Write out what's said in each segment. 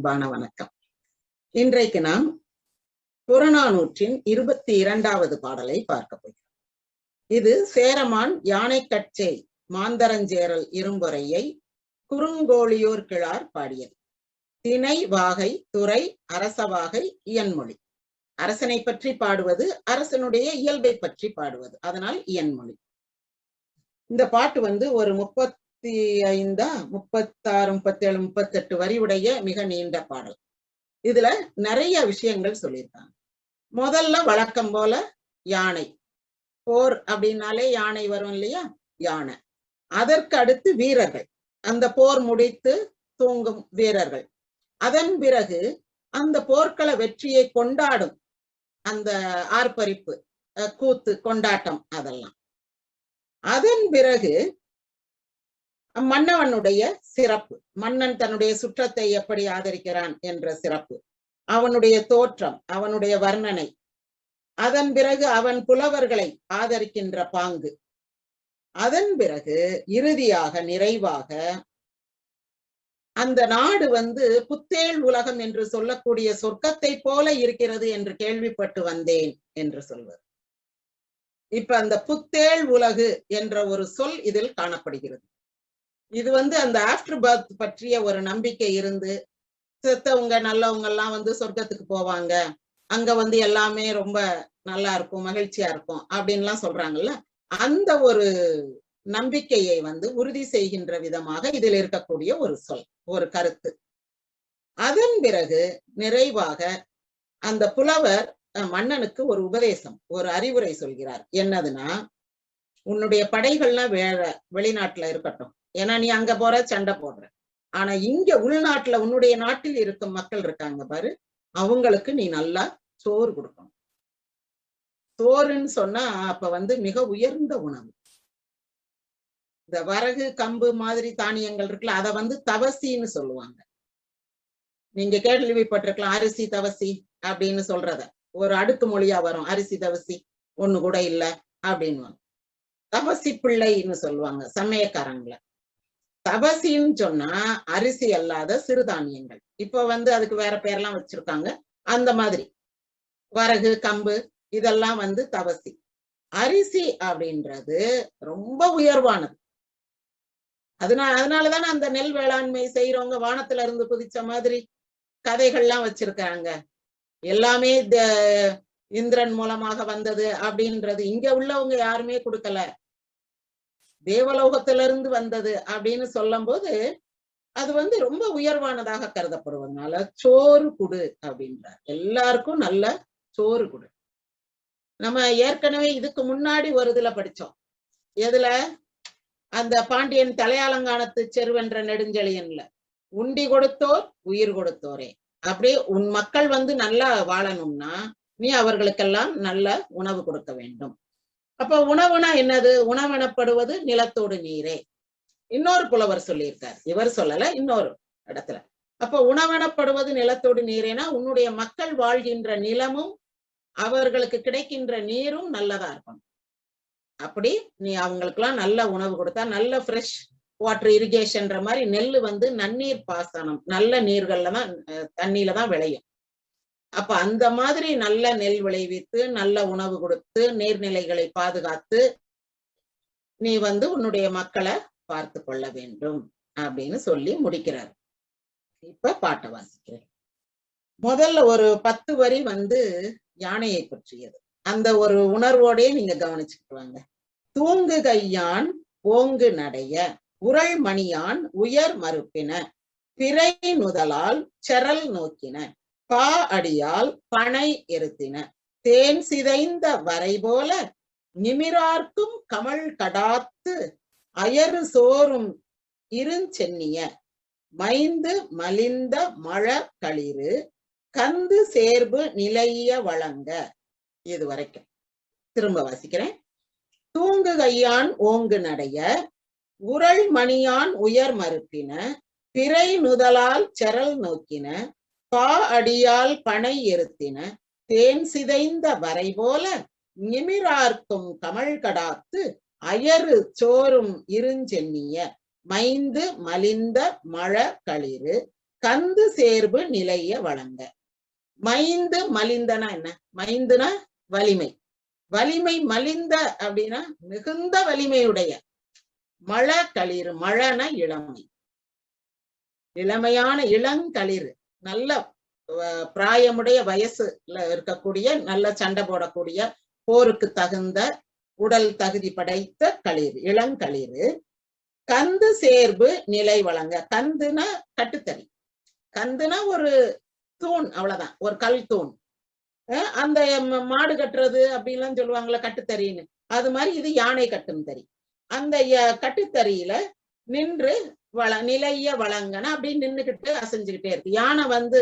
அன்பான வணக்கம். இன்றைக்கு நாம் புறநானூற்றின் 22வது பாடலை பார்க்க போகிறோம். இது சேரமான் யானை கட்சை மாந்தரஞ்சேரல் இரும்பொறையை குறுங்கோழியூர் கிழார் பாடியது. திணை வாகை, துறை அரசவாகை, இயன்மொழி. அரசனை பற்றி பாடுவது, அரசனுடைய இயல்பை பற்றி பாடுவது, அதனால் இயன்மொழி. இந்த பாட்டு ஒரு 35, 36, 37, 38 வரி உடைய மிக நீண்ட பாடல். இதுல நிறைய விஷயங்கள் சொல்லியிருக்காங்க. முதல்ல வழக்கம் போல யானை, போர் அப்படின்னாலே யானை வரும் இல்லையா, யானை. அதற்கு அடுத்து வீரர்கள், அந்த போர் முடித்து தூங்கும் வீரர்கள். அதன் பிறகு அந்த போர்க்கள வெற்றியை கொண்டாடும் அந்த ஆர்ப்பரிப்பு, கூத்து, கொண்டாட்டம், அதெல்லாம். அதன் பிறகு மன்னவனுடைய சிறப்பு, மன்னன் தன்னுடைய சுற்றத்தை எப்படி ஆதரிக்கிறான் என்ற சிறப்பு, அவனுடைய தோற்றம், அவனுடைய வர்ணனை. அதன் பிறகு அவன் புலவர்களை ஆதரிக்கின்ற பாங்கு. அதன் பிறகு இறுதியாக நிறைவாக அந்த நாடு புத்தேள் உலகம் என்று சொல்லக்கூடிய சொர்க்கத்தை போல இருக்கிறது என்று கேள்விப்பட்டு வந்தேன் என்று சொல்வது. இப்ப அந்த புத்தேள் உலகு என்ற ஒரு சொல் இதில் காணப்படுகிறது. இது அந்த ஆஃப்டர் பர்த் பற்றிய ஒரு நம்பிக்கை இருந்து, செத்தவங்க நல்லவங்க எல்லாம் சொர்க்கத்துக்கு போவாங்க, அங்க எல்லாமே ரொம்ப நல்லா இருக்கும், மகிழ்ச்சியா இருக்கும் அப்படின்லாம் சொல்றாங்கல்ல, அந்த ஒரு நம்பிக்கையை உறுதி செய்கின்ற விதமாக இதில் இருக்கக்கூடிய ஒரு சொல், ஒரு கருத்து. அதன் பிறகு நிறைவாக அந்த புலவர் மன்னனுக்கு ஒரு உபதேசம், ஒரு அறிவுரை சொல்கிறார். என்னதுன்னா, உன்னுடைய படைகள்லாம் வெளிநாட்டுல இருக்கட்டும், ஏன்னா நீ அங்க போற, சண்டை போடுற. ஆனா இங்க உள்நாட்டுல உன்னுடைய நாட்டில் இருக்கும் மக்கள் இருக்காங்க பாரு, அவங்களுக்கு நீ நல்லா சோறு கொடுக்கணும். சோறுன்னு சொன்னா அப்ப மிக உயர்ந்த உணவு. இந்த வரகு, கம்பு மாதிரி தானியங்கள் இருக்குல்ல, அத தவசின்னு சொல்லுவாங்க. நீங்க கேள்விப்பட்டிருக்கலாம், அரிசி தவசி அப்படின்னு சொல்றத. ஒரு அடுக்கு மொழியா வரும், அரிசி தவசி ஒண்ணு கூட இல்ல அப்படின்னு. தவசி பிள்ளைன்னு சொல்லுவாங்க சமயக்காரங்களை. தவசின்னு சொன்னா அரிசி அல்லாத சிறுதானியங்கள். இப்ப அதுக்கு வேற பேர்லாம் வச்சிருக்காங்க. அந்த மாதிரி வரகு, கம்பு இதெல்லாம் தவசி. அரிசி அப்படின்றது ரொம்ப உயர்வானது. அதனாலதானே அந்த நெல் வேளாண்மை செய்யறவங்க வானத்துல இருந்து குதிச்ச மாதிரி கதைகள்லாம் வச்சிருக்காங்க. எல்லாமே இந்திரன் மூலமாக வந்தது அப்படின்றது இங்க உள்ளவங்க யாருமே கொடுக்கல, தேவலோகத்திலிருந்து வந்தது அப்படின்னு சொல்லும் போது அது ரொம்ப உயர்வானதாக கருதப்படுவதனால சோறு குடு அப்படின்றார். எல்லாருக்கும் நல்ல சோறு குடு. நம்ம ஏற்கனவே இதுக்கு முன்னாடி ஒரு இதுல படிச்சோம். எதுல? அந்த பாண்டியன் தலையாலங்கானத்து செருவென்ற நெடுஞ்செழியன்ல, உண்டி கொடுத்தோர் உயிர் கொடுத்தோரே. அப்படியே உன் மக்கள் நல்லா வாழணும்னா நீ அவர்களுக்கெல்லாம் நல்ல உணவு கொடுக்க வேண்டும். அப்ப உணவுனா என்னது? உணவெனப்படுவது நிலத்தோடு நீரே. இன்னொரு புலவர் சொல்லியிருக்கார், இவர் சொல்லல, இன்னொரு இடத்துல. அப்ப உணவெனப்படுவது நிலத்தோடு நீரேனா உன்னுடைய மக்கள் வாழ்கின்ற நிலமும் அவர்களுக்கு கிடைக்கின்ற நீரும் நல்லதா இருக்கணும். அப்படி நீ அவங்களுக்கெல்லாம் நல்ல உணவு கொடுத்தா, நல்ல ஃப்ரெஷ் வாட்டர் இரிகேஷன்ற மாதிரி நெல்லு நன்னீர் பாசனம், நல்ல நீர்கள்ல தான், தண்ணியில தான் விளையும். அப்ப அந்த மாதிரி நல்ல நெல் விளைவித்து நல்ல உணவு கொடுத்து நீர்நிலைகளை பாதுகாத்து நீ உன்னுடைய மக்களை பார்த்து கொள்ள வேண்டும் அப்படின்னு சொல்லி முடிக்கிறார். இப்ப பாட்டை வாசிக்கிறேன். முதல்ல ஒரு 10 வரி யானையை பற்றியது. அந்த ஒரு உணர்வோடே நீங்க கவனிச்சுட்டு வாங்க. தூங்கு கையான் ஓங்கு நடைய, உரள் மணியான் உயர் மறுப்பின, பிறை நுதலால் செரல் நோக்கின, பா அடியால் பனை எருத்தின, தேன் சிதைந்த வரை போல நிமிரார்க்கும் கமல் கடாத்து, அயறு சோறும் இருஞ்சென்னிய, மைந்து மலிந்த மழ களிறு, கந்து சேர்பு நிலைய வழங்க. இது வரைக்கும் திரும்ப வாசிக்கிறேன். தூங்கு கையான் ஓங்கு நடைய, உரள் மணியான் உயர் மறுப்பின, பிறை நுதலால் செரல் நோக்கின, பா அடியால் பனை எருத்தின, தேன் சிதைந்த வரை போல நிமிரார்க்கும் கமல் கடாத்து, அயறு சோறும் இருஞ்சென்னிய, மைந்து மலிந்த மழ களிறு, கந்து சேர்வு நிலைய வழங்க. மைந்து மலிந்தனா என்ன? மைந்துனா வலிமை. வலிமை மலிந்த அப்படின்னா மிகுந்த வலிமையுடைய. மழ களிறு, மழன இளமை, இளமையான இளங்களிறு, நல்ல பிராயமுடைய வயசுல இருக்கக்கூடிய, நல்ல சண்டை போடக்கூடிய, போருக்கு தகுந்த உடல் தகுதி படைத்த களிறு, இளங்களிறு. கந்து சேர்வு நிலை வழங்க. கந்துனா கட்டுத்தறி. கந்துனா ஒரு தூண், அவ்வளவுதான், ஒரு கல் தூண். அந்த மாடு கட்டுறது அப்படின்லாம் சொல்லுவாங்கல்ல கட்டுத்தறின்னு, அது மாதிரி இது யானை கட்டும் தறி. அந்த கட்டுத்தறியில நின்று நிலைய வழங்கன அப்படின்னு நின்னுகிட்டு அசைஞ்சுக்கிட்டே இருக்கு. யானை வந்து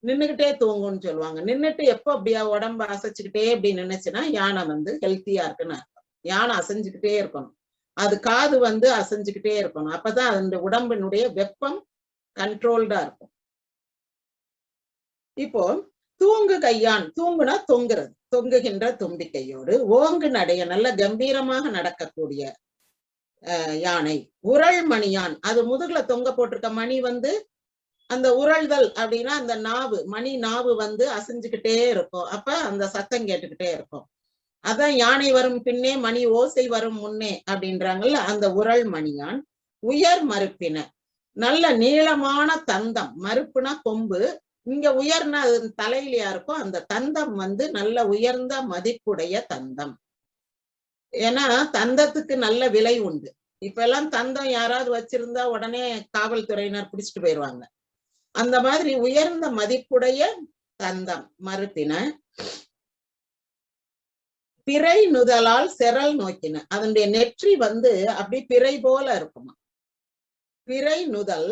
நின்னுகிட்டே தூங்கும்னு சொல்லுவாங்க. நின்னுட்டு எப்ப அப்படியா உடம்ப அசைச்சுக்கிட்டே அப்படி நின்னுச்சுன்னா யானை வந்து ஹெல்த்தியா இருக்குன்னு அர்த்தம். யானை அசைஞ்சுக்கிட்டே இருக்கணும், அது காது வந்து அசைஞ்சுக்கிட்டே இருக்கணும். அப்பதான் அந்த உடம்பினுடைய வெப்பம் கண்ட்ரோல்டா இருக்கும். இப்போ தூங்கு கையான், தூங்குனா தொங்குறது, தொங்குகின்ற தும்பிக்கையோடு ஓங்கு நடைய, நல்ல கம்பீரமாக நடக்கக்கூடிய யானை. உரள் மணியான், அது முதுகுல தொங்க போட்டிருக்க மணி வந்து அந்த உரள்தல் அப்படின்னா அந்த நாவு, மணி நாவு வந்து அசைஞ்சுக்கிட்டே இருக்கும். அப்ப அந்த சத்தம் கேட்டுக்கிட்டே இருக்கும். அதான் யானை வரும் பின்னே மணி ஓசை வரும் முன்னே அப்படின்றாங்கல்ல, அந்த உரள் மணியான். உயர் மறுப்பின, நல்ல நீளமான தந்தம், மறுப்புனா கொம்பு, இங்க உயர்னா தலையிலயா இருக்கும். அந்த தந்தம் வந்து நல்ல உயர்ந்த மதிப்புடைய தந்தம். ஏன்னா தந்தத்துக்கு நல்ல விலை உண்டு. இப்ப எல்லாம் தந்தம் யாராவது வச்சிருந்தா உடனே காவல்துறையினர் பிடிச்சிட்டு போயிடுவாங்க. அந்த மாதிரி உயர்ந்த மதிப்புடைய தந்தம் மறுப்பின. பிறை நுதலால் செரல் நோக்கின, அதனுடைய நெற்றி வந்து அப்படி பிறை போல இருக்குமா. பிறை நுதல்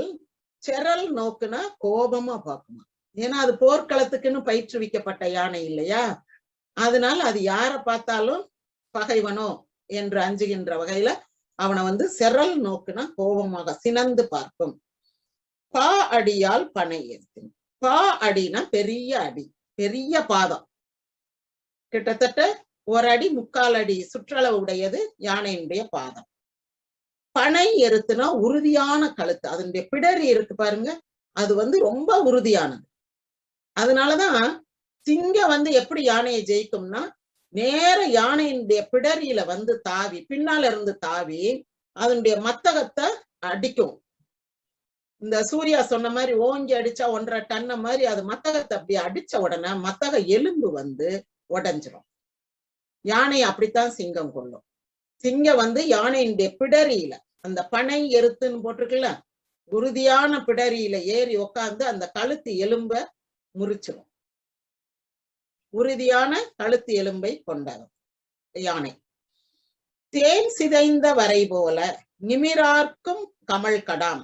செரல் நோக்குனா கோபமா பார்க்குமா. ஏன்னா அது போர்க்களத்துக்குன்னு பயிற்றுவிக்கப்பட்ட யானை இல்லையா, அதனால அது யாரை பார்த்தாலும் பகைவனோ என்று அஞ்சுகின்ற வகையில அவனை வந்து செரல் நோக்குனா கோபமாக சினந்து பார்க்கும். பா அடியால் பனை ஏற்று. பா அடினா பெரிய அடி, பெரிய பாதம், கிட்டத்தட்ட ஒரு அடி 3/4 அடி சுற்றளவு உடையது யானையினுடைய பாதம். பனை எருத்துனா உறுதியான கழுத்து, அதனுடைய பிடரி இருக்கு பாருங்க, அது வந்து ரொம்ப உறுதியானது. அதனாலதான் சிங்கம் வந்து எப்படி யானையை ஜெயிக்கும்னா, நேர யானையினுடைய பிடரியில வந்து தாவி, பின்னால இருந்து தாவி அதனுடைய மத்தகத்தை அடிக்கும். இந்த சூர்யா சொன்ன மாதிரி ஓங்கி அடிச்சா 1.5 டன் மாதிரி அது மத்தகத்தை அப்படி அடிச்ச உடனே மத்தக எலும்பு வந்து உடைஞ்சிரும். யானை அப்படித்தான் சிங்கம் கொள்ளும். சிங்கம் வந்து யானையினுடைய பிடரியில, அந்த பனை எருத்துன்னு போட்டிருக்குல்ல, உறுதியான பிடரியில ஏறி உக்காந்து அந்த கழுத்து எலும்ப முறிச்சிடும். உறுதியான கழுத்து எலும்பை கொண்டது யானை. தேன் சிதைந்த வரை போல நிமிரார்க்கும் கமல் கடாம்.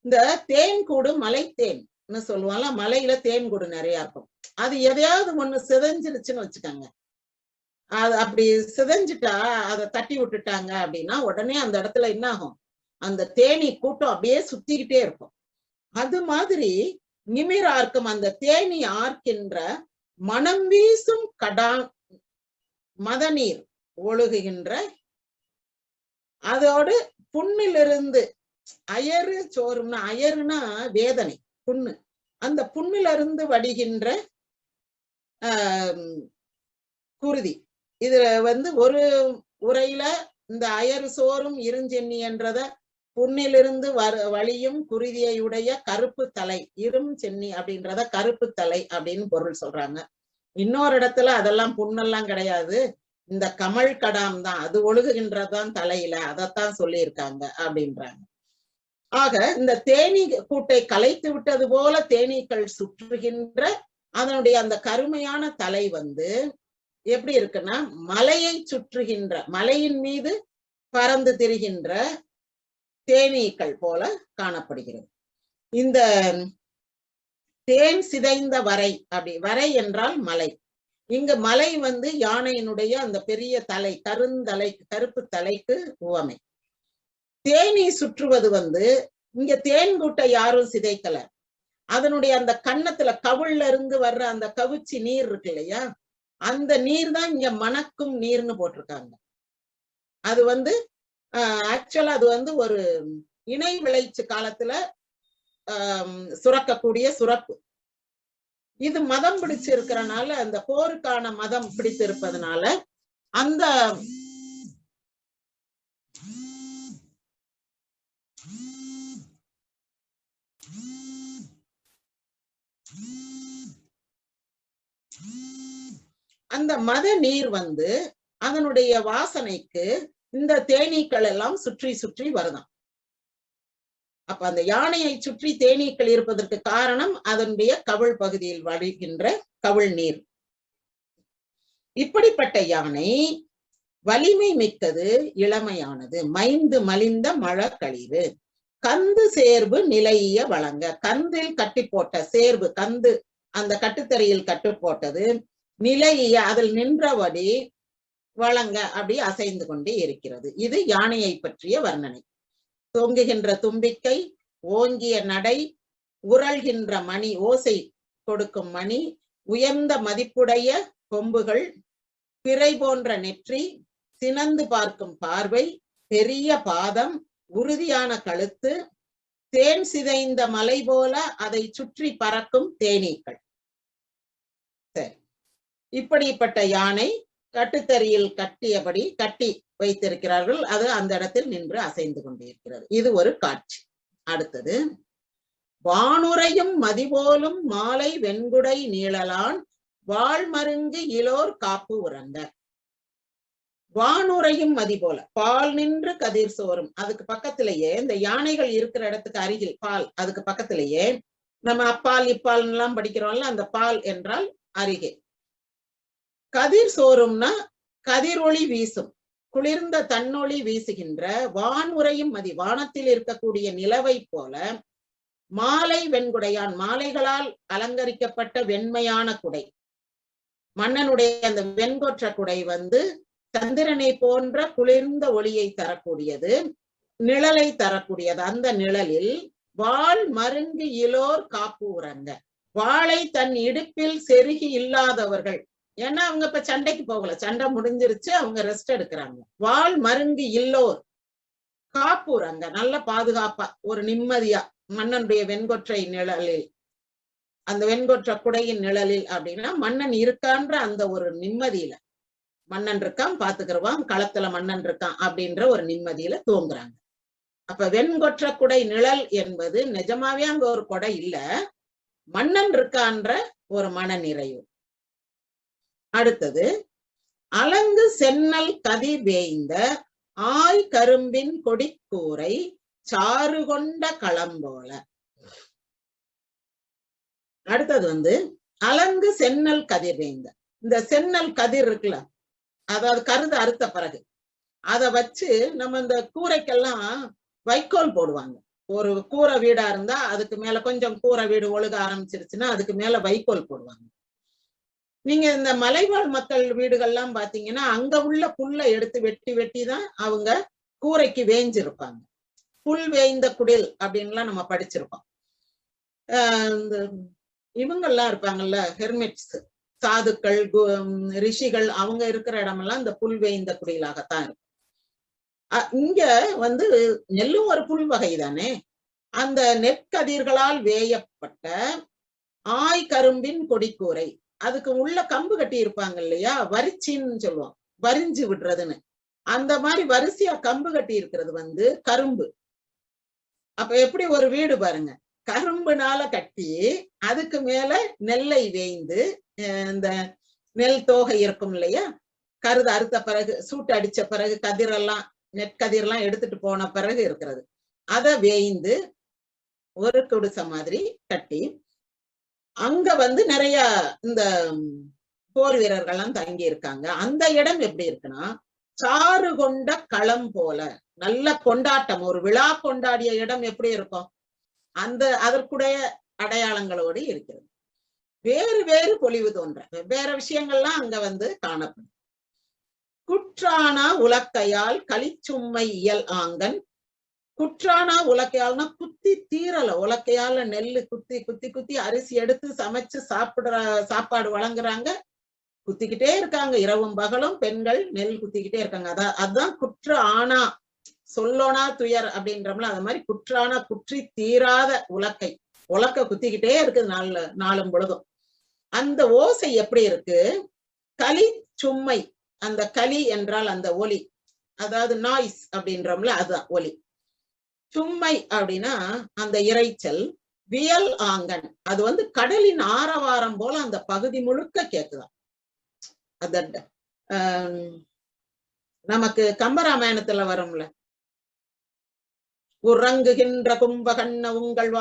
இந்த தேன் கூடு மலை தேன் சொல்லுவாங்க, மலையில தேன் கூடு நிறைய இருக்கும். அது எதையாவது ஒண்ணு சிதைஞ்சிருச்சுன்னு வச்சுக்கோங்க, அது அப்படி சிதைஞ்சிட்டா அதை தட்டி விட்டுட்டாங்க அப்படின்னா உடனே அந்த இடத்துல என்ன ஆகும், அந்த தேனி கூட்டம் அப்படியே சுத்திக்கிட்டே இருக்கும். அது மாதிரி நிமிரார்க்கும், அந்த தேனி ஆர்க்கின்ற மனம் வீசும் கடா மதநீர் ஒழுகுகின்ற, அதோடு புண்ணிலிருந்து அயறு சோறும்னா, அயறுனா வேதனை, புண்ணு, அந்த புண்ணுல இருந்து வடிகின்ற குருதி. இதுல வந்து ஒரு உரையில இந்த அயறு சோறும் இருஞ்சென்னி என்றத புண்ணிலிருந்து வழியும் குருதியுடைய கருப்பு தலை, இரும் சென்னி அப்படின்றத கருப்பு தலை அப்படின்னு பொருள் சொல்றாங்க. இன்னொரு இடத்துல அதெல்லாம் புண்ணெல்லாம் கிடையாது, இந்த கமல் கடாம் தான், அது ஒழுகுகின்றதான் தலையில, அதைத்தான் சொல்லியிருக்காங்க அப்படின்றாங்க. ஆக இந்த தேனீ கூட்டை கலைத்து விட்டது போல தேனீக்கள் சுற்றுகின்ற அதனுடைய அந்த கருமையான தலை வந்து எப்படி இருக்குன்னா, மலையை சுற்றுகின்ற, மலையின் மீது பறந்து திரிகின்ற தேனீக்கள் போல காணப்படுகிறது. இந்த தேன் சிதைந்த வரை, அப்படி வரை என்றால் மலை, இங்க மலை வந்து யானையினுடைய அந்த பெரிய தலை, கருந்தலை, கருப்பு தலைக்கு உவமை. தேனி சுற்றுவது வந்து, இங்க தேன் கூட்டை யாரும் சிதைக்கல, அதனுடைய அந்த கன்னத்துல கவுள்ல இருந்து வர்ற அந்த கவுச்சி நீர் இருக்கு இல்லையா, அந்த நீர் தான் இங்க மணக்கும் நீர்னு போட்டிருக்காங்க. அது வந்து ஆக்சுவலா அது வந்து ஒரு இணை விளைச்சு காலத்துல சுரக்கக்கூடிய சுரப்பு. இது மதம் பிடிச்சிருக்கிறனால, அந்த போருக்கான மதம் பிடித்திருப்பதனால அந்த அந்த மத நீர் வந்து அதனுடைய வாசனைக்கு இந்த தேனீக்கள் எல்லாம் சுற்றி சுற்றி வருதாம். அப்ப அந்த யானையை சுற்றி தேனீக்கள் இருப்பதற்கு காரணம் அதனுடைய கவிழ் பகுதியில் வழிகின்ற கவிழ் நீர். இப்படிப்பட்ட யானை வலிமை மிக்கது, இளமையானது, மைந்து மலிந்த மழக்களிறு, கந்து சேர்வு நிலைய வழங்க. கந்தில் கட்டி போட்ட சேர்வு, கந்து அந்த கட்டுத்தறியில் கட்டு போட்டது, நிலைய அதில் நின்றபடி வழங்க அப்படி அசைந்து கொண்டே இருக்கிறது. இது யானையை பற்றிய வர்ணனை. தொங்குகின்ற தும்பிக்கை, ஓங்கிய நடை, உரள்கின்ற மணி, ஓசை கொடுக்கும் மணி, உயர்ந்த மதிப்புடைய கொம்புகள், பிறை போன்ற நெற்றி, சினந்து பார்க்கும் பார்வை, பெரிய பாதம், உறுதியான கழுத்து, தேன் சிதைந்த மலை போல அதை சுற்றி பறக்கும் தேனீக்கள். சரி, இப்படிப்பட்ட யானை கட்டுத்தறியில் கட்டியபடி கட்டி வைத்திருக்கிறார்கள். அது அந்த இடத்தில் நின்று அசைந்து கொண்டிருக்கிறது. இது ஒரு காட்சி. அடுத்தது, வானுரையும் மதிபோலும் மாலை வெண்குடை நீளலான் வாழ்மருங்கு இலோர் காப்பு உறங்க. வானுரையும் மதி போல, பால் நின்று கதிர் சோறும். அதுக்கு பக்கத்திலேயே இந்த யானைகள் இருக்கிற இடத்துக்கு அருகில் பால், அதுக்கு பக்கத்திலேயே நம்ம அப்பால் இப்பால் எல்லாம் படிக்கிறோம்ல, அந்த பால் என்றால் அருகே. கதிர் சோறும்னா கதிர் ஒளி வீசும், குளிர்ந்த தன்னொளி வீசுகின்ற வானுரையும் மதி, வானத்தில் இருக்கக்கூடிய நிலவை போல, மாலை வெண்குடையான், மாலைகளால் அலங்கரிக்கப்பட்ட வெண்மையான குடை. மன்னனுடைய அந்த வெண்கொற்ற குடை வந்து சந்திரனை போன்ற குளிர்ந்த ஒளியை தரக்கூடியது, நிழலை தரக்கூடியது. அந்த நிழலில் வாள் மருங்கு இலோர் காப்பு உறங்க. வாளை தன் இடுப்பில் செருகி இல்லாதவர்கள், ஏன்னா அவங்க இப்ப சண்டைக்கு போகல, சண்டை முடிஞ்சிருச்சு, அவங்க ரெஸ்ட் எடுக்கிறாங்க. வாள் மருங்கு இல்லோர் காப்பு உறங்க, நல்ல பாதுகாப்பா ஒரு நிம்மதியா மன்னனுடைய வெண்கொற்றை நிழலில், அந்த வெண்கொற்ற குடையின் நிழலில் அப்படின்னா மன்னன் இருக்கான்ற அந்த ஒரு நிம்மதியில, மன்னன் இருக்கான் பாத்துக்கிறவான், களத்துல மன்னன் இருக்கான் அப்படின்ற ஒரு நிம்மதியில தூங்குறாங்க. அப்ப வெண்கொற்ற குடை நிழல் என்பது நிஜமாவே அங்க ஒரு கொடை இல்ல, மன்னன் இருக்கான்ற ஒரு மன நிறைவு. அடுத்தது, அலங்கு சென்னல் கதிர் வேய்ந்த ஆய் கரும்பின் கொடிக்கூரை சாறு கொண்ட களம்போல. அடுத்தது வந்து அலங்கு சென்னல் கதிர் வேய்ந்த, இந்த சென்னல் கதிர் இருக்குல்ல, அதாவது கருது அறுத்த பிறகு அதை வச்சு நம்ம இந்த கூரைக்கெல்லாம் வைக்கோல் போடுவாங்க. ஒரு கூரை வீடா இருந்தா அதுக்கு மேல கொஞ்சம் கூரை வீடு ஒழுக ஆரம்பிச்சிருச்சுன்னா அதுக்கு மேல வைக்கோல் போடுவாங்க. நீங்க இந்த மலைவாழ் மக்கள் வீடுகள்லாம் பாத்தீங்கன்னா அங்க உள்ள புல்லை எடுத்து வெட்டி வெட்டி தான் அவங்க கூரைக்கு வேஞ்சிருப்பாங்க. புல் வேய்ந்த குடில் அப்படின்லாம் நம்ம படிச்சிருப்போம். இந்த இவங்கெல்லாம் இருப்பாங்கல்ல, ஹெர்மிட்ஸ், சாதுக்கள், ரிஷிகள், அவங்க இருக்கிற இடமெல்லாம் இந்த புல் வேய்ந்த குடிலாகத்தான் இருக்கும். இங்க வந்து நெல்லும் ஒரு புல் வகை தானே. அந்த நெற்கதிர்களால் வேயப்பட்ட ஆய் கரும்பின் கொடிக்கூரை, அதுக்கு உள்ள கம்பு கட்டி இருப்பாங்க இல்லையா, வரிச்சின்னு சொல்லுவோம், வரிஞ்சு விடுறதுன்னு. அந்த மாதிரி வரிசையா கம்பு கட்டி இருக்கிறது வந்து கரும்பு. அப்ப எப்படி ஒரு வீடு பாருங்க, கரும்புனால கட்டி அதுக்கு மேல நெல்லை வேய்ந்து, இந்த நெல் தோகை இருக்கும் இல்லையா, கருது அறுத்த பிறகு சூட்டு அடிச்ச பிறகு கதிரெல்லாம் நெற்கதிரெல்லாம் எடுத்துட்டு போன பிறகு இருக்கிறது, அதை வேய்ந்து ஒரு குடிசை மாதிரி கட்டி அங்க வந்து நிறைய இந்த போர் வீரர்கள்லாம் தங்கி இருக்காங்க. அந்த இடம் எப்படி இருக்குன்னா சாறு கொண்ட களம் போல, நல்ல கொண்டாட்டம், ஒரு விழா கொண்டாடிய இடம் எப்படி இருக்கும் அந்த அதற்குடைய அடையாளங்களோடு இருக்கிறது. வேறு வேறு பொலிவு தோன்ற வேற விஷயங்கள்லாம் அங்க வந்து காணப்படும். குற்றானா உலக்கையால் களிச்சும்மை இயல் ஆங்கன். குற்றானா உலக்கையால்னா குத்தி தீரல, உலக்கையால நெல்லு குத்தி குத்தி குத்தி அரிசி எடுத்து சமைச்சு சாப்பாடு வழங்குறாங்க, குத்திக்கிட்டே இருக்காங்க இரவும் பகலும். பெண்கள் நெல் குத்திக்கிட்டே இருக்காங்க. அதுதான் குற்ற ஆனா, சொல்லோனா துயர் அப்படின்றோம்ல, அது மாதிரி குற்றான குற்றி தீராத உலக்க குத்திக்கிட்டே இருக்குது நாளும் பொழுதும். அந்த ஓசை எப்படி இருக்கு? கலி சும்மை. அந்த கலி என்றால் அந்த ஒலி, அதாவது நாய்ஸ் அப்படின்றோம்ல, அதுதான் ஒலி. சும்மை அப்படின்னா அந்த இரைச்சல். வியல் ஆங்கன், அது வந்து கடலின் ஆரவாரம் போல அந்த பகுதி முழுக்க கேக்குதான். அத நமக்கு கம்பராமாயணத்துல வரும்ல, உறங்குகின்ற கும்பகண்ண உங்கள்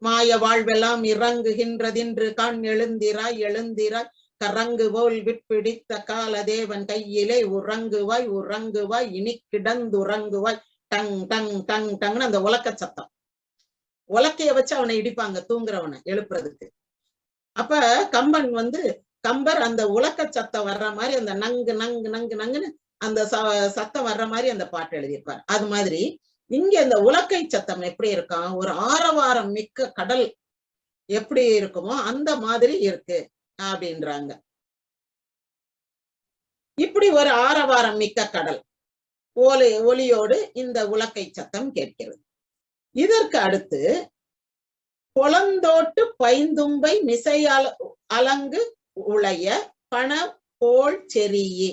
மாய வாழ்வெல்லாம் இறங்குகின்றதின்று கான் எழுந்திராய் எழுந்திராய் கரங்கு போல் விற்பிடித்த கால தேவன் கையிலே உறங்குவாய் உறங்குவாய் இனி கிடந்துறங்குவாய் டங் டங் டங் டங்னு அந்த உலக்க சத்தம். உலக்கைய வச்சு அவனை இடிப்பாங்க தூங்குறவனை எழுப்புறதுக்கு. அப்ப கம்பன் வந்து கம்பர் அந்த உலக்க சத்தம் வர்ற மாதிரி அந்த நங்கு நங்கு நங்கு நங்குன்னு அந்த சத்தம் வர்ற மாதிரி அந்த பாட்டு எழுதியிருப்பார். அது மாதிரி இங்க இந்த உலக்கை சத்தம் எப்படி இருக்கான்? ஒரு ஆரவாரம் மிக்க கடல் எப்படி இருக்குமோ அந்த மாதிரி இருக்கு அப்படின்றாங்க. இப்படி ஒரு ஆரவாரம் மிக்க கடல் ஒலியோடு இந்த உலக்கை சத்தம் கேட்கிறது. இதற்கு அடுத்து பொலந்தோட்டு பைந்தும்பை மிசை அலங்கு உளைய பண போல் செரியே.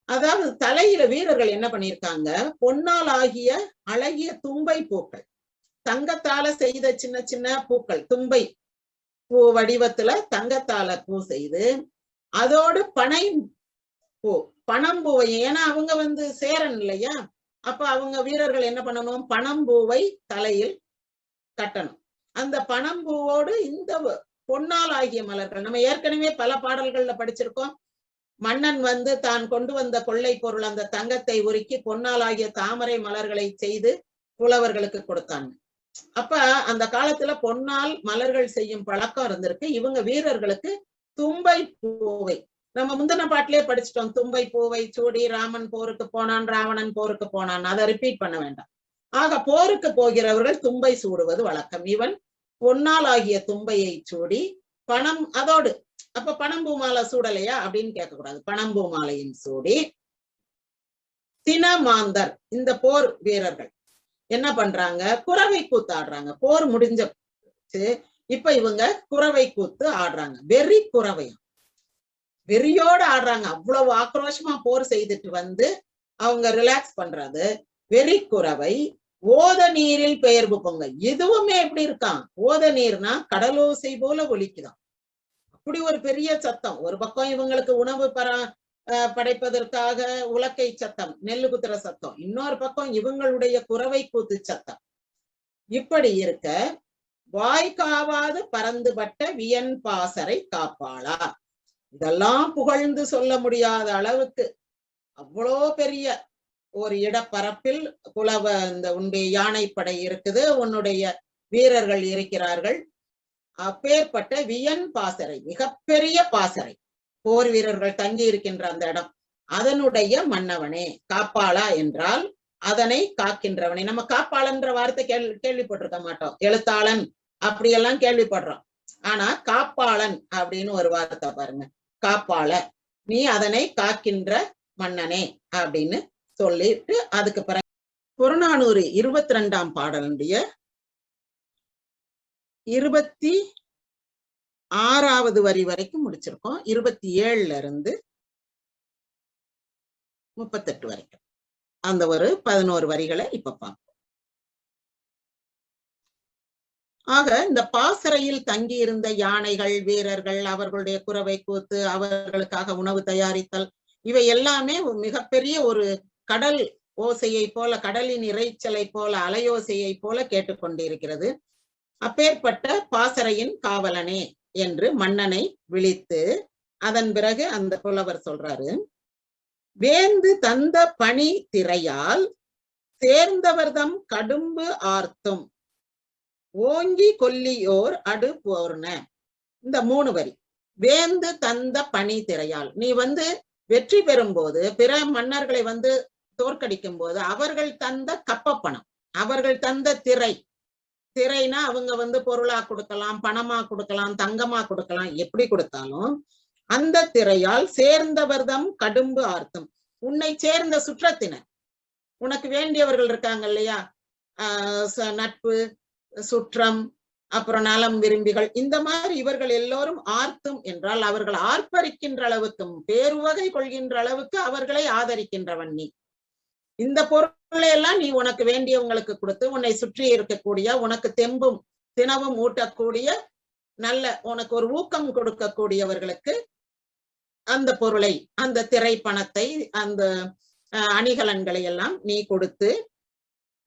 அதாவது தலையில வீரர்கள் என்ன பண்ணிருக்காங்க? பொன்னால் ஆகிய அழகிய தும்பை பூக்கள், தங்கத்தால செய்த சின்ன சின்ன பூக்கள், தும்பை பூ வடிவத்துல தங்கத்தால பூ செய்து, அதோடு பனை பூ, பனம்பூவை, ஏன்னா அவங்க வந்து சேரன் இல்லையா, அப்ப அவங்க வீரர்கள் என்ன பண்ணணும்? பனம்பூவை தலையில் கட்டணும். அந்த பனம்பூவோடு இந்த பொன்னால் ஆகிய மலர்கள், நம்ம ஏற்கனவே பல பாடல்கள்ல படிச்சிருக்கோம். மன்னன் வந்து தான் கொண்டு வந்த கொள்ளை பொருள் அந்த தங்கத்தை உருக்கி பொன்னால் ஆகிய தாமரை மலர்களை செய்து புலவர்களுக்கு கொடுத்தாங்க. அப்ப அந்த காலத்துல பொன்னால் மலர்கள் செய்யும் பழக்கம் இருந்திருக்கு. இவங்க வீரர்களுக்கு தும்பை பூவை, நம்ம முந்தின பாட்டிலே படிச்சுட்டோம், தும்பை பூவை சூடி ராமன் போருக்கு போனான், ராவணன் போருக்கு போனான், அதை ரிப்பீட் பண்ண வேண்டாம். ஆக போருக்கு போகிறவர்கள் தும்பை சூடுவது வழக்கம். இவன் பொன்னால் ஆகிய தும்பையை சூடி பணம் அதோடு, அப்ப பனம்பூ மாலை சூடலையா அப்படின்னு கேட்க கூடாது, பனம்பூ மாலையும் சூடி தினமாந்தர் இந்த போர் வீரர்கள் என்ன பண்றாங்க? குறவை கூத்து ஆடுறாங்க. போர் முடிஞ்சு இப்ப இவங்க குறவை கூத்து ஆடுறாங்க. வெறி குறவையும் வெறியோடு ஆடுறாங்க. அவ்வளவு ஆக்ரோஷமா போர் செய்துட்டு வந்து அவங்க ரிலாக்ஸ் பண்றது வெறி குறவை. ஓத நீரில் பெயர்வு பொங்கல், இதுவுமே எப்படி இருக்கான்? ஓத நீர்னா கடலோசை போல ஒலிக்குதான். அப்படி ஒரு பெரிய சத்தம். ஒரு பக்கம் இவங்களுக்கு உணவு படைப்பதற்காக உலக்கை சத்தம், நெல்லு குத்துற சத்தம், இன்னொரு பக்கம் இவங்களுடைய குறவை கூத்து சத்தம். இப்படி இருக்க வாய்க்காவாது பறந்துபட்ட வியன் பாசறை காப்பாளா, இதெல்லாம் புகழ்ந்து சொல்ல முடியாத அளவுக்கு அவ்வளோ பெரிய ஒரு இடப்பரப்பில் இந்த உன்னுடைய யானைப்படை இருக்குது, உன்னுடைய வீரர்கள் இருக்கிறார்கள். அப்பேற்பட்ட வியன் பாசறை, மிகப்பெரிய பாசறை, போர் வீரர்கள் தங்கி இருக்கின்ற அந்த இடம், அதனுடைய மன்னவனே. காப்பாளா என்றால் அதனை காக்கின்றவனே. நம்ம காப்பாளன்ற வார்த்தை கேள்விப்பட்டிருக்க மாட்டோம், எழுத்தாளன் அப்படியெல்லாம் கேள்விப்படுறோம். ஆனா காப்பாளன் அப்படின்னு ஒரு வார்த்தை பாருங்க, காப்பாள, நீ அதனை காக்கின்ற மன்னனே அப்படின்னு சொல்லிட்டு அதுக்கு பிறகு புறநானூறு 22ஆம் பாடலுடைய 26வது வரி வரைக்கும் முடிச்சிருக்கோம். 27ல இருந்து 38 வரைக்கும் அந்த ஒரு 11 வரிகளை இப்ப பார்ப்போம். ஆக இந்த பாசறையில் தங்கியிருந்த யானைகள், வீரர்கள், அவர்களுடைய குறவை கூத்து, அவர்களுக்காக உணவு தயாரித்தல், இவை எல்லாமே மிகப்பெரிய ஒரு கடல் ஓசையை போல, கடலின் இறைச்சலை போல, அலையோசையை போல கேட்டுக்கொண்டிருக்கிறது. அப்பேற்பட்ட பாசறையின் காவலனே என்று மன்னனை விழித்து அதன் பிறகு அந்த புலவர் சொல்றாரு, வேந்து தந்த பணி திரையால் சேர்ந்தவர்தம் கடும்பு ஆர்த்தும் ஓங்கி கொல்லியோர் அடு போர்ன. இந்த 3 வரி, வேந்து தந்த பணி திரையால், நீ வந்து வெற்றி பெறும் போது, பிற மன்னர்களை வந்து தோற்கடிக்கும் போது அவர்கள் தந்த கப்பப்பணம், அவர்கள் தந்த திரைனா அவங்க வந்து பொருளா கொடுக்கலாம், பணமா கொடுக்கலாம், தங்கமா கொடுக்கலாம், எப்படி கொடுத்தாலும் அந்த திரையால் சேர்ந்தவர்தம் கடும்பு ஆர்த்தம், உன்னை சேர்ந்த சுற்றத்தினர், உனக்கு வேண்டியவர்கள் இருக்காங்க இல்லையா, நட்பு, சுற்றம், அப்புறம் நலம் விரும்பிகள், இந்த மாதிரி இவர்கள் எல்லோரும் ஆர்த்தும் என்றால் அவர்கள் ஆர்ப்பரிக்கின்ற அளவுக்கும் பேருவகை கொள்கின்ற அளவுக்கு அவர்களை ஆதரிக்கின்றவன் நீ. இந்த பொருளை எல்லாம் நீ உனக்கு வேண்டியவங்களுக்கு கொடுத்து உன்னை சுற்றி இருக்கக்கூடிய, உனக்கு தெம்பும் தினமும் ஊட்டக்கூடிய, நல்ல உனக்கு ஒரு ஊக்கம் கொடுக்கக்கூடியவர்களுக்கு அந்த பொருளை, அந்த திரை பணத்தை, அந்த அணிகலன்களை எல்லாம் நீ கொடுத்து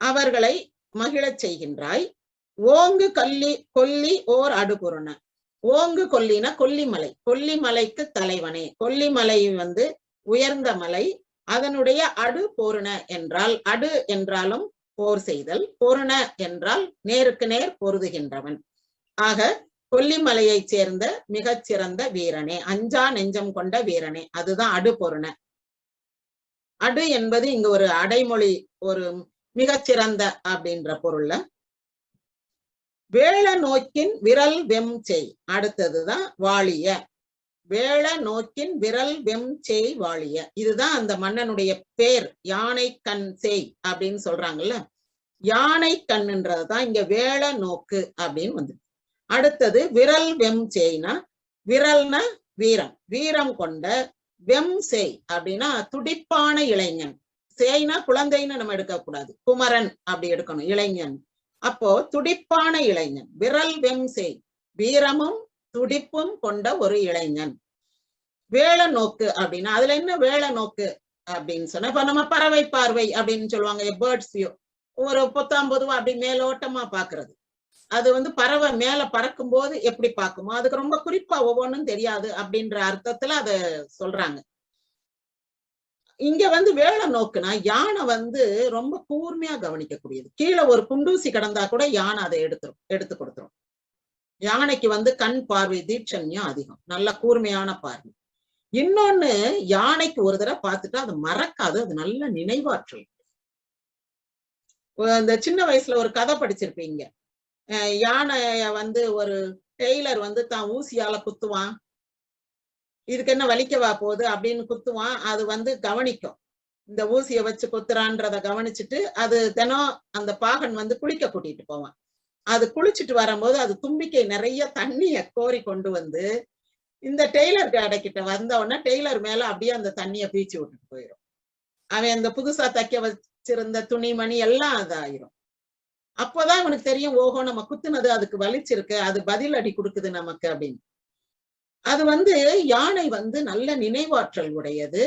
அவர்களை மகிழச் செய்கின்றாய். ஓங்கு கொல்லி ஓர் அடுபுறன. ஓங்கு கொல்லினா கொல்லிமலை, கொல்லிமலைக்கு தலைவனே. கொல்லிமலை உயர்ந்த மலை, அதனுடைய அடு பொருண என்றால், அடு என்றாலும் போர் செய்தல், பொருண என்றால் நேருக்கு நேர் பொருதுகின்றவன். ஆக கொல்லிமலையை சேர்ந்த மிகச்சிறந்த வீரனே, அஞ்சா நெஞ்சம் கொண்ட வீரனே, அதுதான் அடு பொருண. அடு என்பது இங்கு ஒரு அடைமொழி, ஒரு மிகச்சிறந்த அப்படின்ற பொருள்ல. வேள நோக்கின் விரல் வெம் செய், அடுத்ததுதான் வாழிய. வேள நோக்கின் விரல் வெம் செய் வாழிய, இதுதான் அந்த மன்னனுடைய பேர். யானை கண் செய் அப்படின்னு சொல்றாங்கல்ல, யானை கண்ணுன்றதுதான் இங்க வேள நோக்கு அப்படின்னு அடுத்தது விரல் வெம் செய்னா, விரல்னா வீரம், வீரம் கொண்ட, வெம் செய் அப்படின்னா துடிப்பான இளைஞன். சேய்னா குழந்தைன்னு நம்ம எடுக்கக்கூடாது, குமரன் அப்படி எடுக்கணும், இளைஞன். அப்போ துடிப்பான இளைஞன், விரல் வெம் செய், வீரமும் துடிப்பும் கொண்ட ஒரு இளைஞன். வேள நோக்கு அப்படின்னா அதுல என்ன வேள நோக்கு அப்படின்னு சொன்னா, இப்ப நம்ம பறவை பார்வை அப்படின்னு சொல்லுவாங்க, பேர்ட்ஸ் வியூ, ஒரு பொத்தாம்பொதுவா அப்படி மேலோட்டமா பாக்குறது. அது பறவை மேல பறக்கும் போது எப்படி பார்க்குமோ அதுக்கு ரொம்ப குறிப்பா ஒவ்வொன்றும் தெரியாது அப்படின்ற அர்த்தத்துல அத சொல்றாங்க. இங்க வேள நோக்குனா யானை ரொம்ப கூர்மையா கவனிக்கக்கூடியது. கீழே ஒரு குண்டூசி கிடந்தா கூட யானை அதை எடுத்து கொடுத்துரும். யானைக்கு கண் பார்வை தீட்சண்யம் அதிகம், நல்ல கூர்மையான பார்வை. இன்னொன்னு, யானைக்கு ஒரு தடவை பார்த்துட்டா அது மறக்காது, அது நல்ல நினைவாற்றல். இந்த சின்ன வயசுல ஒரு கதை படிச்சிருப்பீங்க, யானைய ஒரு டெய்லர் தான் ஊசியால குத்துவான், இதுக்கு என்ன வலிக்கவா போகுது அப்படின்னு குத்துவான். அது கவனிக்கும், இந்த ஊசிய வச்சு குத்துறான்றத கவனிச்சுட்டு அது தினம் அந்த பாகன் குளிக்க கூட்டிட்டு போவான். அது குளிச்சுட்டு வரும்போது அது தும்பிக்கை நிறைய தண்ணிய கோரி கொண்டு இந்த டெய்லர் கடைக்கிட்ட வந்த உடனே டெய்லர் மேல அப்படியே அந்த தண்ணிய பீச்சு விட்டுட்டு போயிடும். அவன் அந்த புதுசா தைக்க வச்சிருந்த துணிமணி எல்லாம் அதாயிரும். அப்போதான் அவனுக்கு தெரியும், ஓஹோ நம்ம குத்துனது அதுக்கு வலிச்சிருக்கு, அது பதில் அடி கொடுக்குது நமக்கு அப்படின்னு. அது யானை நல்ல நினைவாற்றல் உடையது,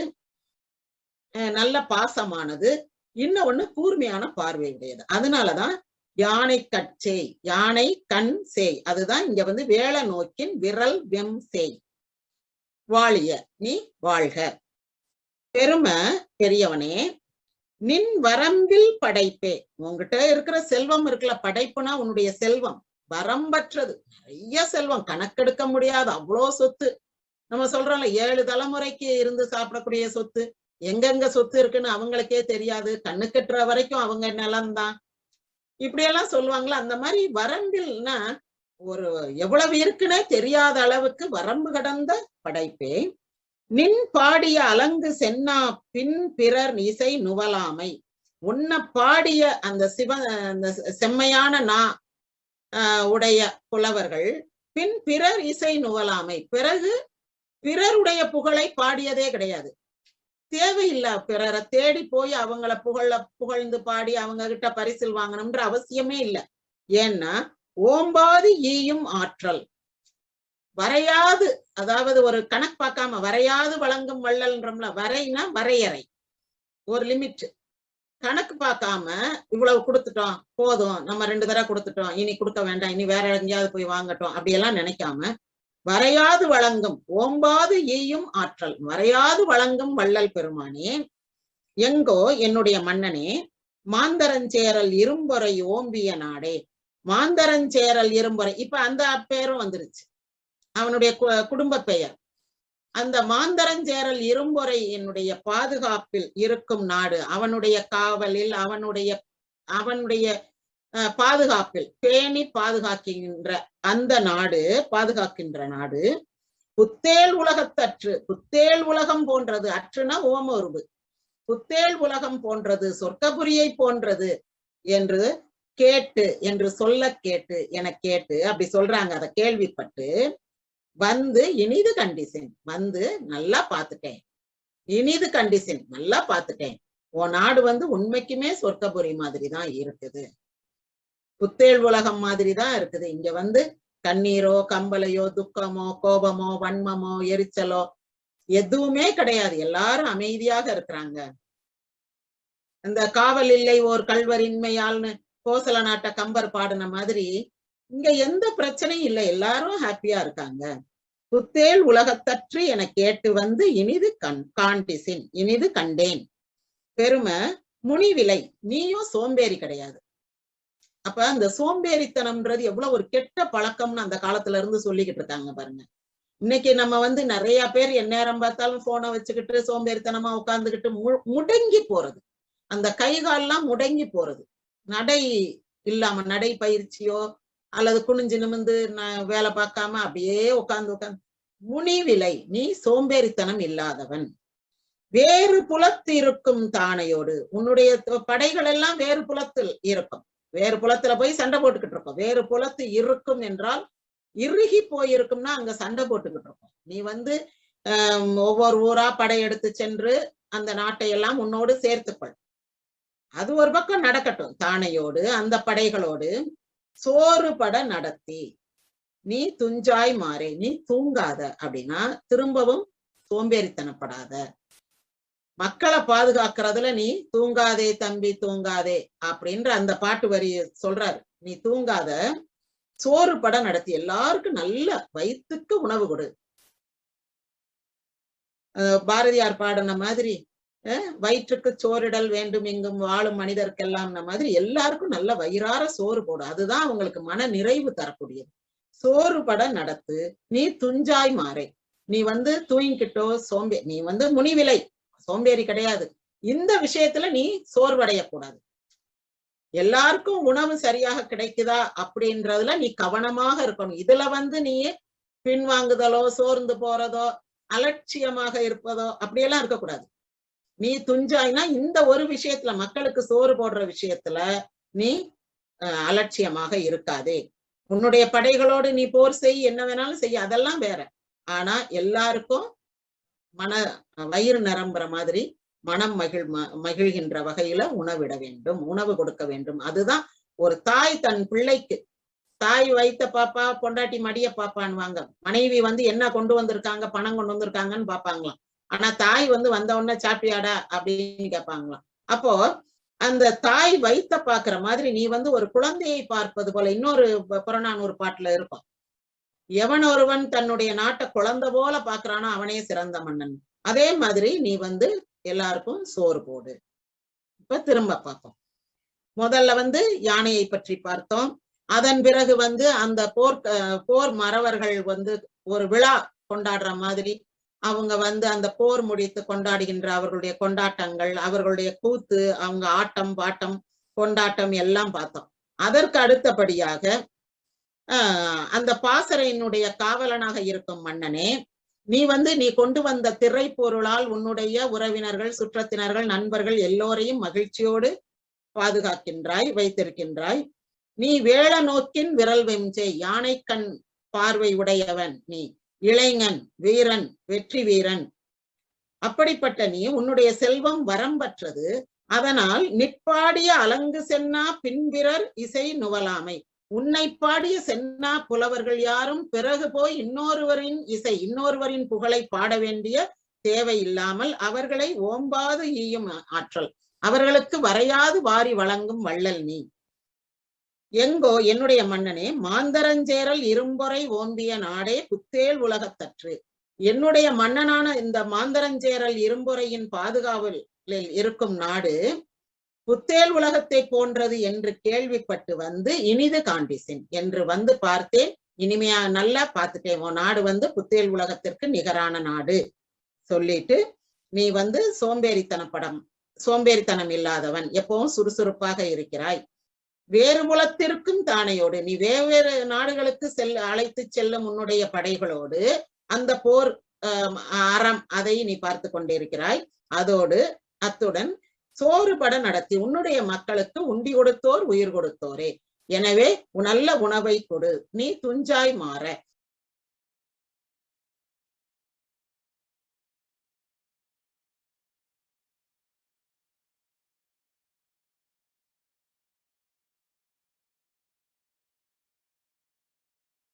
நல்ல பாசமானது, இன்னொன்னு கூர்மையான பார்வை உடையது. அதனாலதான் யானை கட்சேய், யானை கண் சேய், அதுதான் இங்க வேள நோக்கின் விரல் வெம் சேய் வாழிய, நீ வாழ்க. பெருமை பெரியவனே, நின் வரம்பில் படைப்பே. உங்ககிட்ட இருக்கிற செல்வம் இருக்குல்ல, படைப்புனா உன்னுடைய செல்வம் வரம்பற்றது, நிறைய செல்வம், கணக்கெடுக்க முடியாது அவ்வளோ சொத்து. நம்ம சொல்றோம்ல 7 தலைமுறைக்கு இருந்து சாப்பிடக்கூடிய சொத்து, எங்கெங்க சொத்து இருக்குன்னு அவங்களுக்கே தெரியாது, கண்ணு கட்டுற வரைக்கும் அவங்க நிலம்தான், இப்படியெல்லாம் சொல்லுவாங்களா. அந்த மாதிரி வரம்பில்னா ஒரு எவ்வளவு இருக்குன்னே தெரியாத அளவுக்கு வரம்பு கடந்த படைப்பே. நின் பாடிய அலங்கு சென்னா பின் பிறர் இசை நுவலாமை. உன்னை பாடிய அந்த அந்த செம்மையான உடைய புலவர்கள் பின் பிறர் இசை நுவலாமை, பிறகு பிறருடைய புகழை பாடியதே கிடையாது. தேவையில்லை, பிறரை தேடி போய் அவங்கள புகழ்ந்து பாடி அவங்க கிட்ட பரிசில் வாங்கணும்ன்ற அவசியமே இல்லை. ஏன்னா ஓம்பாது ஈயும் ஆற்றல், வரையாது, அதாவது ஒரு கணக்கு பார்க்காம வரையாது வழங்கும் வள்ளல்ன்றோம்ல, வரைனா வரையறை, ஒரு லிமிட், கணக்கு பார்க்காம இவ்வளவு கொடுத்துட்டோம் போதும், நம்ம 2 தடவை கொடுத்துட்டோம், இனி கொடுக்க வேண்டாம், இனி வேற எங்கேயாவது போய் வாங்கட்டும் அப்படியெல்லாம் நினைக்காம வரையாது வழங்கும், ஓம்பாது ஈயும் ஆற்றல், வரையாது வழங்கும் வள்ளல் பெருமானே, எங்கோ என்னுடைய மன்னனே, மாந்தரஞ்சேரல் இரும்பொறை ஓம்பிய நாடே. மாந்தரஞ்சேரல் இரும்பொறை, இப்ப அந்த பேரும் வந்துருச்சு, அவனுடைய குடும்ப பெயர். அந்த மாந்தரஞ்சேரல் இரும்பொறை என்னுடைய பாதுகாப்பில் இருக்கும் நாடு, அவனுடைய காவலில், அவனுடைய பாதுகாப்பில் பேணி பாதுகாக்கின்ற அந்த நாடு, பாதுகாக்கின்ற நாடு. புத்தேல் உலகத்தற்று, புத்தேல் உலகம் போன்றது, அற்றுனா ஓம உருவு, புத்தேள் உலகம் போன்றது, சொர்க்கபுரியை போன்றது என்று சொல்ல கேட்டு என கேட்டு அப்படி சொல்றாங்க. அதை கேள்விப்பட்டு வந்து இனிது கண்டிஷன் வந்து நல்லா பாத்துட்டேன், இனிது கண்டிஷன் நல்லா பாத்துட்டேன். உன் நாடு வந்து உண்மைக்குமே சொர்க்கபுரி மாதிரிதான் இருக்குது, புத்தேள் உலகம் மாதிரிதான் இருக்குது. இங்க வந்து கண்ணீரோ கம்பலையோ துக்கமோ கோபமோ வன்மமோ எரிச்சலோ எதுவுமே கிடையாது. எல்லாரும் அமைதியாக இருக்கிறாங்க. இந்த காவல் இல்லை ஓர் கல்வரின்மையால்னு கோசல நாட்ட கம்பர் பாடின மாதிரி இங்க எந்த பிரச்சனையும் இல்லை, எல்லாரும் ஹாப்பியா இருக்காங்க. புத்தேள் உலகத்தற்று என கேட்டு வந்து இனிது காண்டிசின் இனிது கண்டேன். பெருமை முனிவிலை, நீயும் சோம்பேறி கிடையாது. அப்ப அந்த சோம்பேறித்தனம்ன்றது எவ்வளவு ஒரு கெட்ட பழக்கம்னு அந்த காலத்துல இருந்து சொல்லிக்கிட்டு இருக்காங்க பாருங்க. இன்னைக்கு நம்ம வந்து நிறைய பேர் எந்நேரம் பார்த்தாலும் போனை வச்சுக்கிட்டு சோம்பேறித்தனமா உட்கார்ந்துகிட்டு முடங்கி போறது, அந்த கைகால்லாம் முடங்கி போறது, நடை இல்லாம நடை பயிற்சியோ அல்லது குனிஞ்சு நிமிந்து வேலை பார்க்காம அப்படியே உட்கார்ந்து முனிவிலை, நீ சோம்பேறித்தனம் இல்லாதவன். வேறு புலத்து இருக்கும் தானையோடு, உன்னுடைய படைகள் எல்லாம் வேறு புலத்தில் இருக்கும், வேறு புலத்துல போய் சண்டை போட்டுக்கிட்டு இருக்கோம். வேறு புலத்து இருக்கும் என்றால் இறுகி போயிருக்கும்னா அங்க சண்டை போட்டுக்கிட்டு இருக்கோம். நீ வந்து ஒவ்வொரு ஊரா படையெடுத்து சென்று அந்த நாட்டை எல்லாம் உன்னோடு சேர்த்துக்கொள். அது ஒரு பக்கம் நடக்கட்டும். தானையோடு அந்த படைகளோடு சோறுபட நடத்தி நீ துஞ்சாய் மாறே, நீ தூங்காத. அப்படின்னா திரும்பவும் சோம்பேறித்தனப்படாத. மக்களை பாதுகாக்கிறதுல நீ தூங்காதே தம்பி தூங்காதே அப்படின்ற அந்த பாட்டு வரி சொல்றாரு. நீ தூங்காத, சோறு பட நடத்தி எல்லாருக்கும் நல்ல வயிற்றுக்கு உணவு கொடு. பாரதியார் பாடின மாதிரி வயிற்றுக்கு சோறிடல் வேண்டும் எங்கும் வாழும் மனிதர்க்கெல்லாம் மாதிரி எல்லாருக்கும் நல்ல வயிறார சோறு போடு. அதுதான் அவங்களுக்கு மன நிறைவு தரக்கூடியது. சோறு பட நடத்து, நீ துஞ்சாய் மாறே, நீ வந்து தூங்கிக்கிட்டோ நீ வந்து முனிவிலை, சோம்பேறி கிடையாது. இந்த விஷயத்துல நீ சோர்வடையக்கூடாது. எல்லாருக்கும் உணவு சரியாக கிடைக்குதா அப்படின்றதுல நீ கவனமாக இருக்கணும். இதுல வந்து நீ பின்வாங்குதலோ சோர்ந்து போறதோ அலட்சியமாக இருப்பதோ அப்படியெல்லாம் இருக்கக்கூடாது. நீ துஞ்சாய்னா இந்த ஒரு விஷயத்துல, மக்களுக்கு சோறு போடுற விஷயத்துல நீ அலட்சியமாக இருக்காதே. உன்னுடைய படைகளோடு நீ போர் செய், என்ன வேணாலும் செய்ய, அதெல்லாம் வேற. ஆனா எல்லாருக்கும் வயிறு நிரம்புற மாதிரி மனம் மகிழ்கின்ற வகையில உணவிட வேண்டும், உணவு கொடுக்க வேண்டும். அதுதான் ஒரு தாய் தன் பிள்ளைக்கு, தாய் வைத்த பாப்பா பொண்டாட்டி மடிய பாப்பான்வாங்க. மனைவி வந்து என்ன கொண்டு வந்திருக்காங்க, பணம் கொண்டு வந்திருக்காங்கன்னு பாப்பாங்களாம். ஆனா தாய் வந்து வந்த உடனே சாப்பிட்டியாடா அப்படின்னு கேட்பாங்களாம். அப்போ அந்த தாய் வைத்த பாக்குற மாதிரி நீ வந்து ஒரு குழந்தையை பார்ப்பது போல. இன்னொரு புறநானூறு பாட்டுல இருக்கும், எவன் ஒருவன் தன்னுடைய நாட்டை குழந்தை போல பாக்குறானோ அவனே சிறந்த மன்னன். அதே மாதிரி நீ வந்து எல்லாருக்கும் சோறு போடு. இப்ப திரும்ப பார்ப்போம். முதல்ல வந்து யானையை பற்றி பார்த்தோம். அதன் பிறகு வந்து அந்த போர் மறவர்கள் வந்து ஒரு விழா கொண்டாடுற மாதிரி அவங்க வந்து அந்த போர் முடித்து கொண்டாடுகின்ற அவர்களுடைய கொண்டாட்டங்கள், அவர்களுடைய கூத்து, அவங்க ஆட்டம் பாட்டம் கொண்டாட்டம் எல்லாம் பார்த்தோம். அதற்கு அடுத்தபடியாக அந்த பாசறையினுடைய காவலனாக இருக்கும் மன்னனே, நீ வந்து நீ கொண்டு வந்த திரை பொருளால் உன்னுடைய உறவினர்கள், சுற்றத்தினர்கள், நண்பர்கள் எல்லோரையும் மகிழ்ச்சியோடு பாதுகாக்கின்றாய், வைத்திருக்கின்றாய். நீ வேள நோக்கின் விரல் வெஞ்சே, யானை கண் பார்வை உடையவன் நீ, இளைஞன், வீரன், வெற்றி வீரன். அப்படிப்பட்ட நீ உன்னுடைய செல்வம் வரம்பற்றது, அதனால் நிற்பாடிய அலங்கு சென்னா பின்பிறர் இசை நுவலாமை. உன்னை பாடிய சென்னா புலவர்கள் யாரும் பிறகு போய் இன்னொருவரின் இசை, இன்னொருவரின் புகழை பாட வேண்டிய தேவை இல்லாமல் அவர்களை ஓம்பாது ஈயும் ஆற்றல், அவர்களுக்கு வரையாது வாரி வழங்கும் வள்ளல் நீ. எங்கோ என்னுடைய மன்னனே, மாந்தரஞ்சேரல் இரும்பொறை ஓம்பிய நாடே புத்தேள் உலகத்தற்று. என்னுடைய மன்னனான இந்த மாந்தரஞ்சேரல் இரும்பொறையின் பாதுகாவலில் இருக்கும் நாடு புத்தேள் உலகத்தை போன்றது என்று கேள்விப்பட்டு வந்து இனிது காண்டிசின் என்று வந்து பார்த்தேன். இனிமையா நல்லா பார்த்துட்டேன். உன் நாடு வந்து புத்தேள் உலகத்திற்கு நிகரான நாடு சொல்லிட்டு, நீ வந்து சோம்பேறித்தனம் இல்லாதவன், எப்பவும் சுறுசுறுப்பாக இருக்கிறாய். வேறு புலத்திற்கும் தானையோடு, நீ வேறு நாடுகளுக்கு அழைத்து செல்லும் உன்னுடைய படைகளோடு அந்த போர் அறம் அதை நீ பார்த்து கொண்டிருக்கிறாய். அதோடு அத்துடன் சோறுபட நடத்தி உன்னுடைய மக்களுக்கு உண்டி கொடுத்தோர் உயிர் கொடுத்தோரே. எனவே நல்ல உணவை கொடு, நீ துஞ்சாய் மாற.